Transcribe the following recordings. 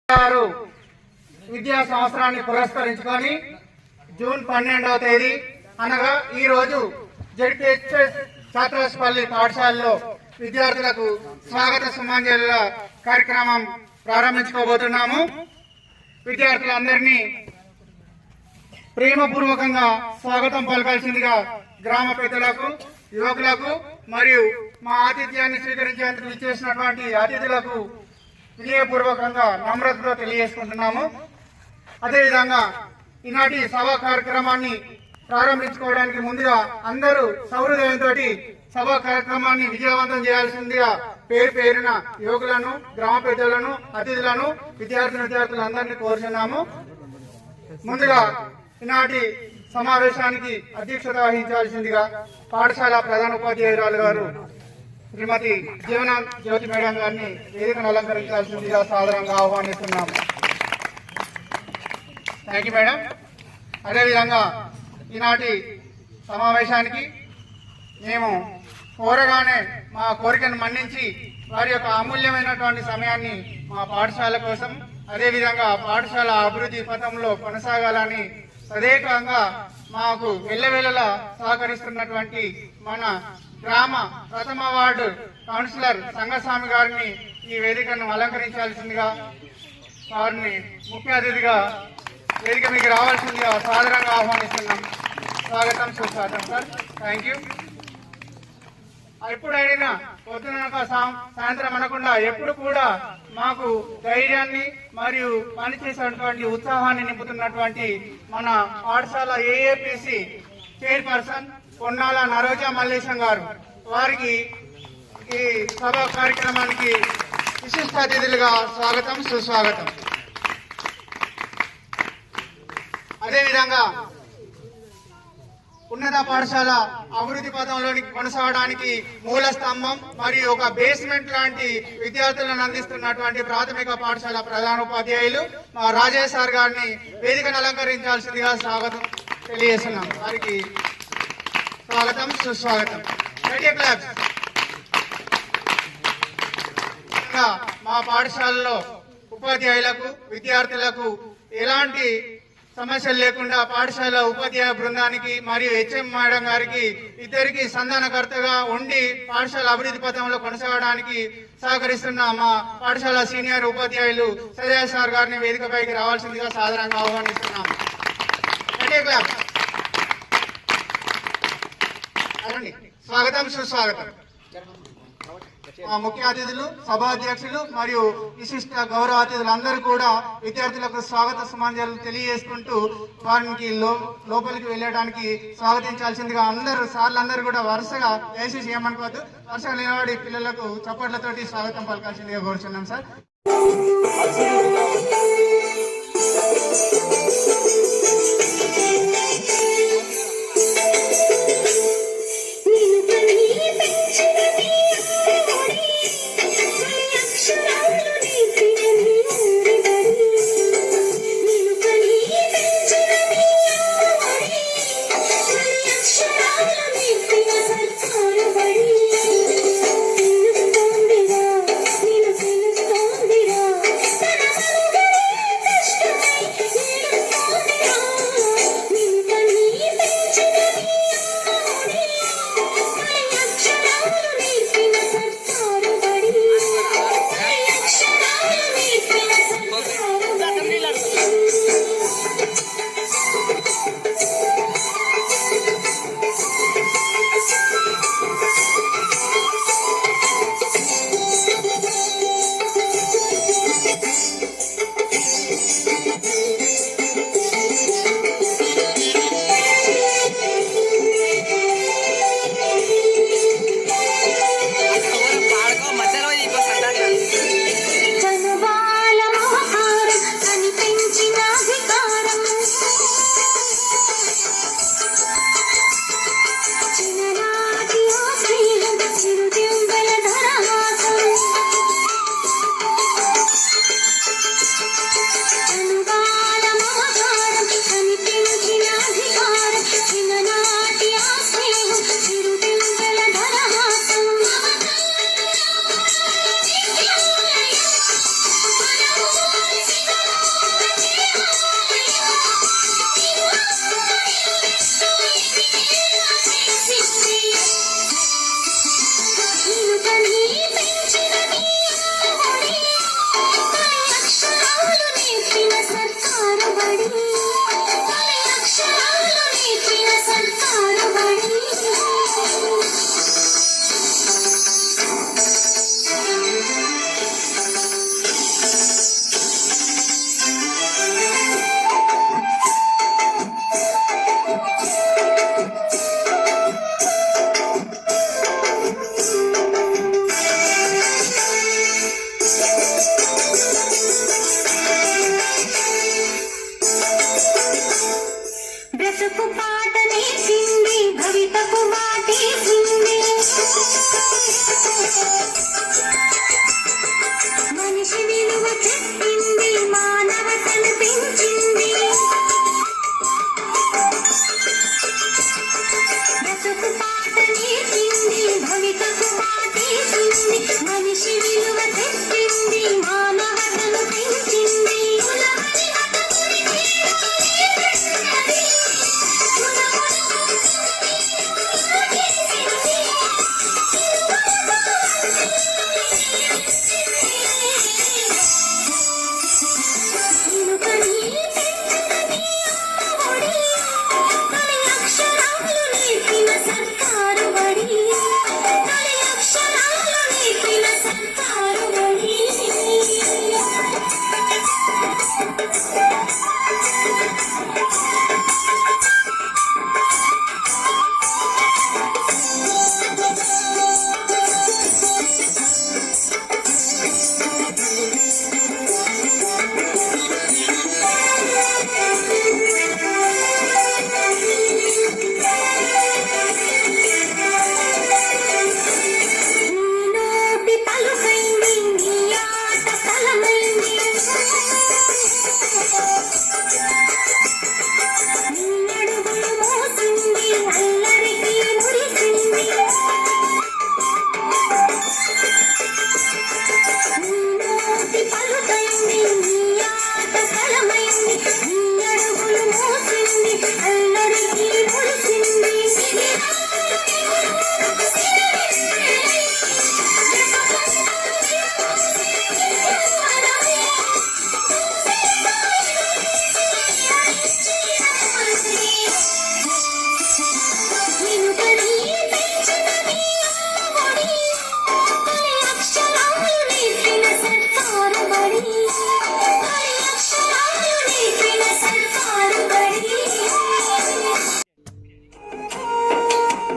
గారు విద్యా సంవత్సరాన్ని పురస్కరించుకొని జూన్ 12వ తేదీ అనగా ఈ రోజు జెడ్పీహెచ్ఎస్ ఛాత్రాస్పల్లి పాఠశాలలో విద్యార్థులకు స్వాగత సుమాంజలుల కార్యక్రమం ప్రారంభించుకోబోతున్నాము. విద్యార్థులందరినీ ప్రేమపూర్వకంగా స్వాగతం పలకాల్సిందిగా గ్రామ పెద్దలకు, యువకులకు మరియు మా ఆతిథ్యాన్ని స్వీకరించేందుకు ఇచ్చేసినటువంటి అతిథులకు వినయపూర్వకంగా నమ్రతతో తెలియజేసుకుంటున్నాము. అదేవిధంగా ఈనాటి సభా కార్యక్రమాన్ని ప్రారంభించుకోవడానికి ముందుగా అందరూ సౌహృదయంతో సభా కార్యక్రమాన్ని విజయవంతం చేయాల్సిందిగా పేరు పేరున యువకులను, గ్రామ పెద్దలను, అతిథులను, విద్యార్థులందరినీ కోరుచున్నాము. ముందుగా ఈనాటి సమావేశానికి అధ్యక్షత వహించాల్సిందిగా పాఠశాల ప్రధాన ఉపాధ్యాయురాలు గారు శ్రీమతి జీవన జ్యోతి మేడం గారిని వేదికను అలంకరించాల్సిందిగా సాదరంగా ఆహ్వానిస్తున్నాము. Thank you madam. అదేవిధంగా ఈనాటి సమావేశానికి మేము కోరగానే మా కోరికను మన్నించి వారి యొక్క అమూల్యమైనటువంటి సమయాన్ని మా పాఠశాల కోసం, అదేవిధంగా పాఠశాల అభివృద్ధి పథంలో కొనసాగాలని సదేకంగా మాకు వెళ్ళవేళలా సహకరిస్తున్నటువంటి మన గ్రామ ప్రథమ వార్డు కౌన్సిలర్ సంగస్వామి గారిని ఈ వేదికను అలంకరించాల్సిందిగా, వారిని ముఖ్య అతిథిగా వేదిక మీకు రావాల్సిందిగా సాదరంగా ఆహ్వానిస్తున్నాం. స్వాగతం, సుస్వాగతం సార్. Thank you. ఎప్పుడైనా పొద్దున సాయంత్రం అనకుండా ఎప్పుడు కూడా మాకు ధైర్యాన్ని మరియు పనిచేసేటువంటి ఉత్సాహాన్ని నింపుతున్నటువంటి మన పాఠశాల ఏఏపీసీ చైర్పర్సన్ పొన్నాల నరోజా మల్లేశం గారు, వారికి ఈ సభా కార్యక్రమానికి విశిష్ట అతిథులుగా స్వాగతం, సుస్వాగతం. అదేవిధంగా ఉన్నత పాఠశాల అభివృద్ధి పథంలోని కొనసాగడానికి మూల స్తంభం మరియు ఒక బేస్మెంట్ లాంటి విద్యార్థులను అందిస్తున్నటువంటి ప్రాథమిక పాఠశాల ప్రధాన ఉపాధ్యాయులు మా రాజేష్ సార్ గారిని వేదికను అలంకరించాల్సిందిగా స్వాగతం తెలియజేస్తున్నాం. వారికి స్వాగతం, సుస్వాగతం. మా పాఠశాలలో ఉపాధ్యాయులకు, విద్యార్థులకు ఎలాంటి సమస్యలు లేకుండా పాఠశాల ఉపాధ్యాయ బృందానికి మరియు హెచ్ఎం మేడం గారికి ఇద్దరికి సంధానకర్తగా ఉండి పాఠశాల అభివృద్ధి పథంలో కొనసాగడానికి సహకరిస్తున్న మా పాఠశాల సీనియర్ ఉపాధ్యాయులు సజయ్ సార్ గారిని వేదికపైకి రావాల్సిందిగా సాదరంగా ఆహ్వానిస్తున్నాం. స్వాగతం, సుస్వాగతం. ముఖ్య అతిథులు, సభాధ్యక్షులు మరియు విశిష్ట గౌరవ అతిథులందరూ కూడా విద్యార్థులకు స్వాగత సుమాంజలు తెలియజేసుకుంటూ వారికి లోపలికి వెళ్ళడానికి స్వాగతించాల్సిందిగా అందరూ సార్లందరూ కూడా వరుసగా దయచేసి ఏమనుకోవద్దు, వరుసగా నిలబడి పిల్లలకు చప్పట్లతోటి స్వాగతం పలకాల్సిందిగా కోరుచున్నాం సార్.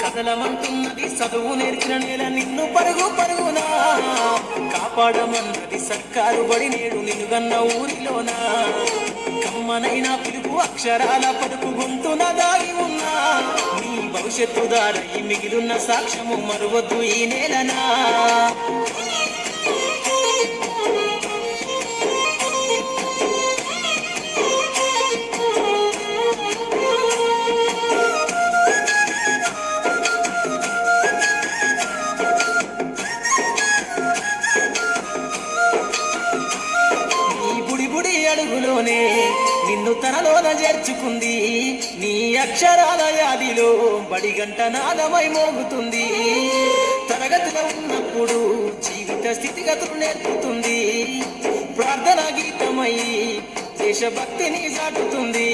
కదలమంటున్నది చదువు నేర్చిన నేల నిన్ను పరుగు పరుగునా కాపాడమన్నది సర్కారు బడి నేడు నిన్నుగన్న ఊరిలోనా కమ్మనైన పిలుపు అక్షరాల పలుకు గొంతున దాగి ఉన్నా నీ భవిష్యత్తు దారై మిగిలిన సాక్ష్యము మరువద్దు ఈ నేలనా అడుగులోనే నిన్ను తనలోన చేర్చుకుంది నీ అక్షరాల యాదిలో బడిగంట నాదమై మోగుతుంది తరగతిలో ఉన్నప్పుడు జీవిత స్థితిగతులు నేర్పుతుంది ప్రార్థన గీతమై దేశభక్తిని చాటుతుంది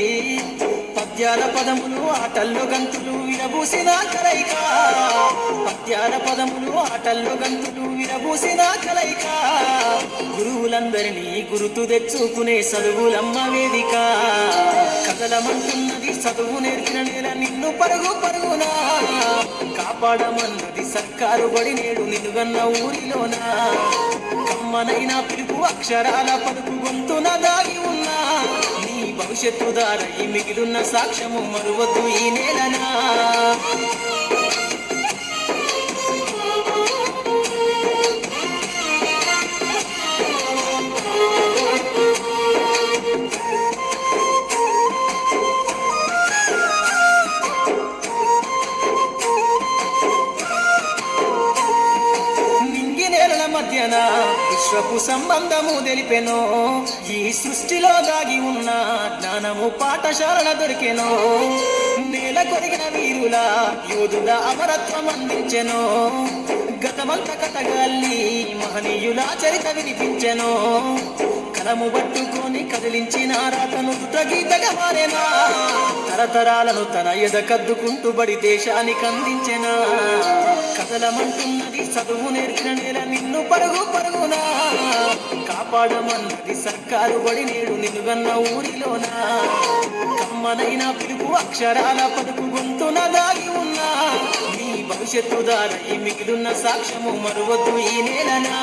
పద్యాల పదములు ఆటల్లో గంతులు విరబూసిన కలయిక పద్యాల పదములు ఆటల్లో గంతులు విరబూసిన కలయిక గురువులందరినీ గుర్తు తెచ్చుకునే చదువులమ్మ వేదిక కదలమంటున్నది చదువు నేర్పిన నేల నిన్ను పరుగు పరుగునా కాపాడమన్నది సర్కారు బడి నేడు నిన్నుగన్న ఊరిలోనా కమ్మనైన పిలుపు అక్షరాల పలుకు గొంతున దాగి ఉన్నా నీ భవిష్యత్తు దారై మిగిలిన సాక్ష్యము మరువద్దు ఈ నేలనా మధ్యన విశ్వపు సంబంధము తెలిపెనో ఈ సృష్టిలో దాగి ఉన్న జ్ఞానము పాఠశాల దొరికెనో నేల కొరిగిన వీరుల యోధుల అమరత్వం అందించెనో గతమంత కథగాల్ని మహనీయుల చరిత వినిపించెనో కలము పట్టుకొని రాతతోని కదిలించిన రాతను గీతగా మారేనా తరతరాలను తన ఎదకద్దుకుంటూ బడి దేశానికి అందించెనా కదలమంటున్నది చదువు నేర్చిన నేల నిన్ను పరుగు పరుగునా కాపాడమన్నది సర్కారు బడి నేడు నిలుగన్న ఊరిలోనా కమ్మనైన పిలుపు అక్షరాల పలుకు గొంతున దాగి ఉన్నా నీ భవిష్యత్తు దారై మిగిలిన సాక్ష్యము మరువద్దు ఈ నేలనా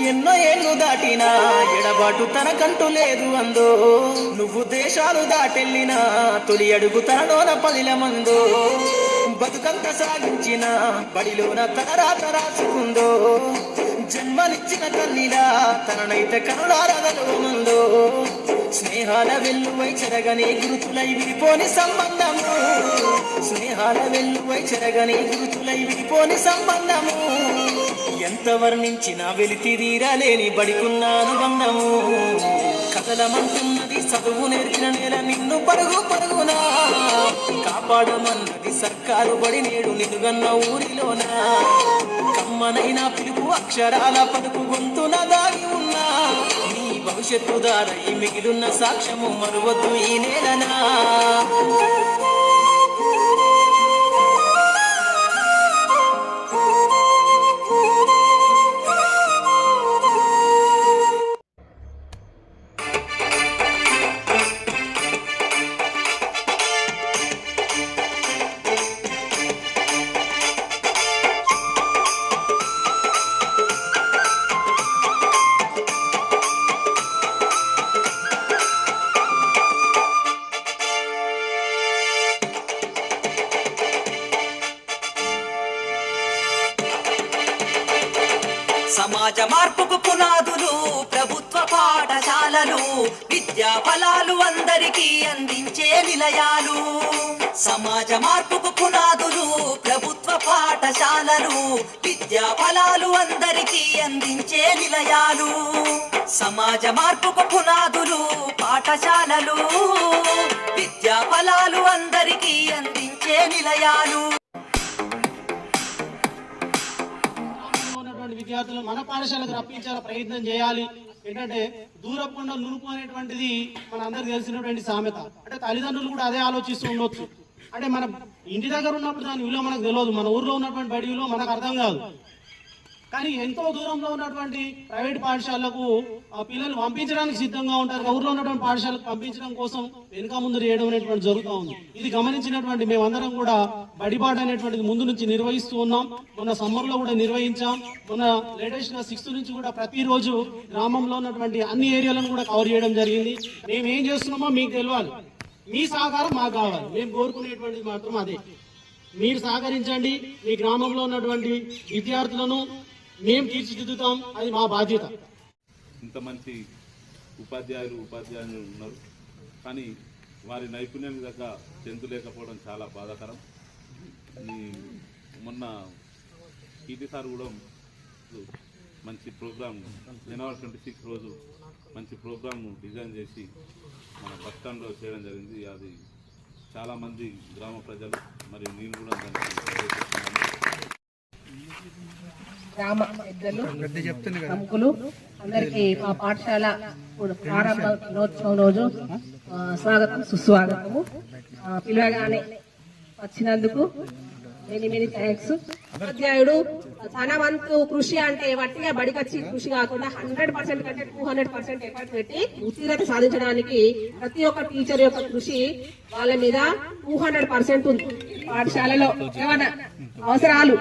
ఎన్నో ఏళ్ళు దాటినా ఎడబాటు తనకంటూ లేదు అందో నువ్వు దేశాలు దాటెళ్ళినా తొలి అడుగు తనలోన పదిల మందో బతుకంత సాగించిన బడిలోన తన రాత రాసుకుందో జన్మనిచ్చిన తల్లిలా తననైతే కరుణారదలో స్నేహాల వెల్లువై చెరగని గురుతులై విడిపోని సంబంధము స్నేహాల వెల్లువై చెరగని గురుతులై విడిపోని సంబంధము ఎంత వర్ణించినా వెలితిరీరలేని బడికున్న అనుబంధము కదలమంటున్నది చదువు నేర్చిన నేల నిన్ను పరుగు పరుగునా కాపాడమన్నది సర్కారు బడి నేడు నిలుగన్న ఊరిలోనా కమ్మనైన పిలుపు అక్షరాల పలుకు గొంతున దాగి ఉన్నా నీ భవిష్యత్తు దారై మిగిలిన సాక్ష్యము మరువద్దు ఈ నేలనా సమాజ మార్పుకు పునాదులు ప్రభుత్వ పాఠశాలలు విద్యా ఫలాలు అందరికీ అందించే నిలయాలు సమాజ మార్పుకు పునాదులు ప్రభుత్వ పాఠశాలలు విద్యా ఫలాలు అందరికీ అందించే నిలయాలు సమాజ మార్పుకు పునాదులు పాఠశాలలు విద్యా ఫలాలు అందరికీ అందించే నిలయాలు విద్యార్థులు మన పాఠశాలకు రప్పించాల ప్రయత్నం చేయాలి. ఏంటంటే దూరకుండా నునుపు అనేటువంటిది మన అందరికి తెలిసినటువంటి సామెత. అంటే తల్లిదండ్రులు కూడా అదే ఆలోచిస్తూ ఉండొచ్చు. అంటే మన ఇంటి దగ్గర ఉన్నప్పుడు దాని విలువ మనకు తెలియదు, మన ఊర్లో ఉన్నటువంటి బడి విలువ మనకు అర్థం కాదు. కానీ ఎంతో దూరంలో ఉన్నటువంటి ప్రైవేట్ పాఠశాలకు పిల్లలు పంపించడానికి సిద్ధంగా ఉంటారు. ఊర్లో ఉన్నటువంటి పాఠశాలకు పంపించడం కోసం వెనుక ముందు చేయడం అనేటువంటి జరుగుతూ ఉంది. ఇది గమనించినటువంటి మేమందరం కూడా బడిబాట అనేటువంటిది ముందు నుంచి నిర్వహిస్తూ ఉన్నాం. మొన్న సమ్మర్ లో కూడా నిర్వహించాం. మొన్న లేటెస్ట్ గా 6th నుంచి కూడా ప్రతిరోజు గ్రామంలో ఉన్నటువంటి అన్ని ఏరియాలను కూడా కవర్ చేయడం జరిగింది. మేము ఏం చేస్తున్నామో మీకు తెలియాలి, మీ సహకారం మాకు కావాలి. మేము కోరుకునేటువంటిది మాత్రం అదే, మీరు సహకరించండి. మీ గ్రామంలో ఉన్నటువంటి విద్యార్థులను మేము తీర్చిదిద్దుతాం, అది మా బాధ్యత. ఇంత మంచి ఉపాధ్యాయులు ఉన్నారు, కానీ వారి నైపుణ్యానికి దగ్గర చెందు లేకపోవడం చాలా బాధాకరం. మొన్న ఈటీ సార్ కూడా మంచి ప్రోగ్రామ్ జనవరి 26 రోజు మంచి ప్రోగ్రామ్ డిజైన్ చేసి మన బస్ స్టాండ్లో చేయడం జరిగింది. అది చాలామంది గ్రామ ప్రజలు మరియు నేను కూడా గ్రామ పెద్దలు ప్రముఖులు అందరికీ మా పాఠశాల ప్రారంభ దినోత్సవం రోజు స్వాగతం సుస్వాగతము. పిలవగానే వచ్చినందుకు మెనీ థ్యాంక్స్. ఉపాధ్యాయుడు తన వంతు కృషి అంటే వట్టిగా బడికొచ్చి కృషి కాకుండా 100% కంటే 200% ఎఫర్ట్ పెట్టి ఉత్తీర్ణత సాధించడానికి ప్రతి ఒక్క టీచర్ యొక్క కృషి వాళ్ళ మీద 200% ఉంది. పాఠశాలలో ఏమైనా అవసరాలు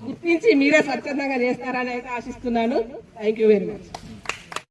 గుర్తించి మీరే స్వచ్ఛందంగా చేస్తారని అయితే ఆశిస్తున్నాను. Thank you very much.